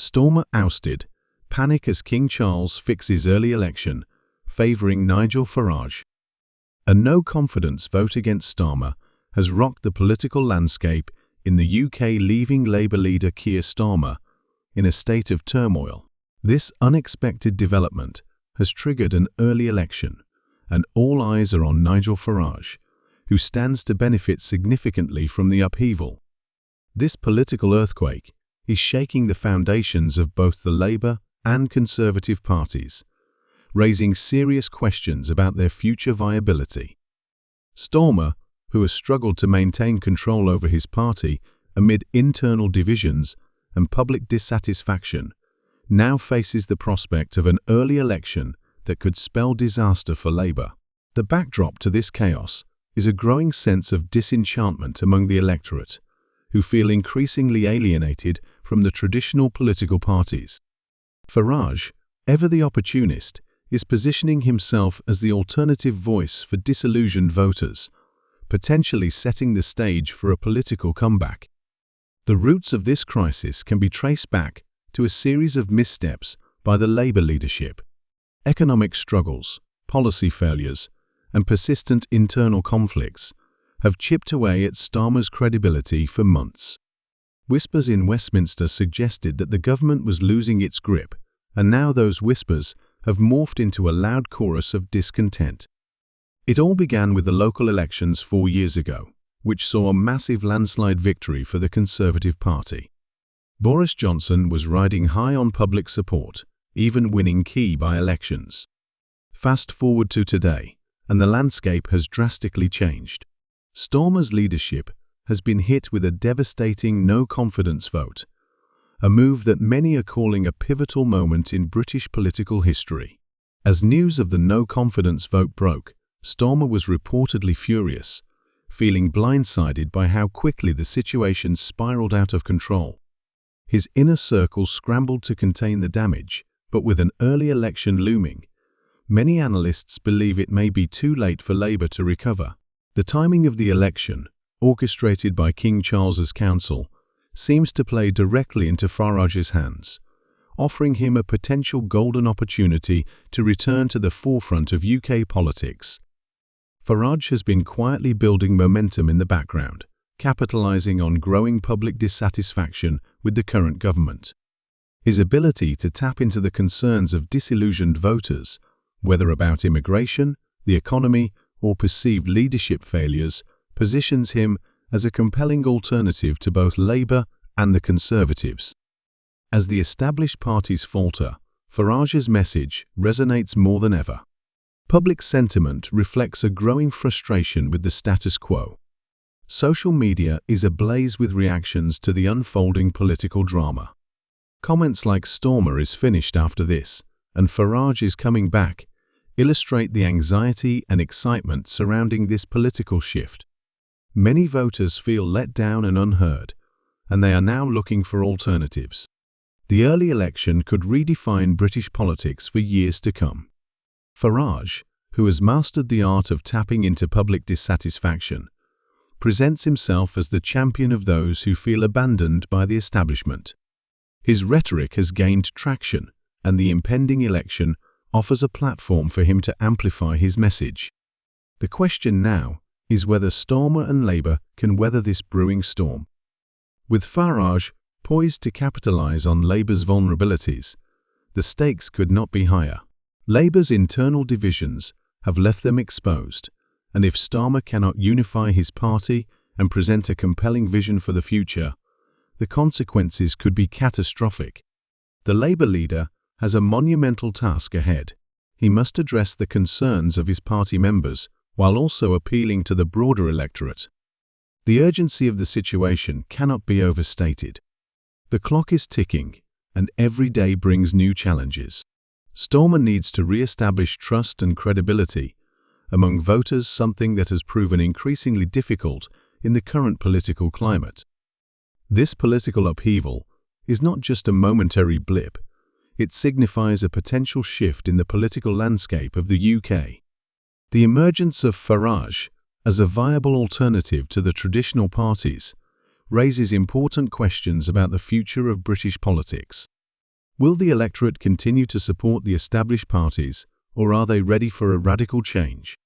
Stormer ousted. Panic as King Charles fixes early election, favouring Nigel Farage. A no-confidence vote against Starmer has rocked the political landscape in the UK, leaving Labour leader Keir Starmer in a state of turmoil. This unexpected development has triggered an early election, and all eyes are on Nigel Farage, who stands to benefit significantly from the upheaval. This political earthquake is shaking the foundations of both the Labour and Conservative parties, raising serious questions about their future viability. Starmer, who has struggled to maintain control over his party amid internal divisions and public dissatisfaction, now faces the prospect of an early election that could spell disaster for Labour. The backdrop to this chaos is a growing sense of disenchantment among the electorate, who feel increasingly alienated from the traditional political parties. Farage, ever the opportunist, is positioning himself as the alternative voice for disillusioned voters, potentially setting the stage for a political comeback. The roots of this crisis can be traced back to a series of missteps by the Labour leadership. Economic struggles, policy failures, and persistent internal conflicts have chipped away at Starmer's credibility for months. Whispers in Westminster suggested that the government was losing its grip, and now those whispers have morphed into a loud chorus of discontent. It all began with the local elections 4 years ago, which saw a massive landslide victory for the Conservative Party. Boris Johnson was riding high on public support, even winning key by-elections. Fast forward to today, and the landscape has drastically changed. Starmer's leadership has been hit with a devastating no-confidence vote, a move that many are calling a pivotal moment in British political history. As news of the no-confidence vote broke, Starmer was reportedly furious, feeling blindsided by how quickly the situation spiraled out of control. His inner circle scrambled to contain the damage, but with an early election looming, many analysts believe it may be too late for Labour to recover. The timing of the election, orchestrated by King Charles's council, seems to play directly into Farage's hands, offering him a potential golden opportunity to return to the forefront of UK politics. Farage has been quietly building momentum in the background, capitalizing on growing public dissatisfaction with the current government. His ability to tap into the concerns of disillusioned voters, whether about immigration, the economy, or perceived leadership failures, positions him as a compelling alternative to both Labour and the Conservatives. As the established parties falter, Farage's message resonates more than ever. Public sentiment reflects a growing frustration with the status quo. Social media is ablaze with reactions to the unfolding political drama. Comments like "Starmer is finished after this" and "Farage is coming back" illustrate the anxiety and excitement surrounding this political shift. Many voters feel let down and unheard, and they are now looking for alternatives. The early election could redefine British politics for years to come. Farage, who has mastered the art of tapping into public dissatisfaction, presents himself as the champion of those who feel abandoned by the establishment. His rhetoric has gained traction, and the impending election offers a platform for him to amplify his message. The question now is whether Starmer and Labour can weather this brewing storm. With Farage poised to capitalise on Labour's vulnerabilities, the stakes could not be higher. Labour's internal divisions have left them exposed, and if Starmer cannot unify his party and present a compelling vision for the future, the consequences could be catastrophic. The Labour leader has a monumental task ahead. He must address the concerns of his party members while also appealing to the broader electorate. The urgency of the situation cannot be overstated. The clock is ticking, and every day brings new challenges. Starmer needs to re-establish trust and credibility among voters, something that has proven increasingly difficult in the current political climate. This political upheaval is not just a momentary blip. It signifies a potential shift in the political landscape of the UK. The emergence of Farage as a viable alternative to the traditional parties raises important questions about the future of British politics. Will the electorate continue to support the established parties, or are they ready for a radical change?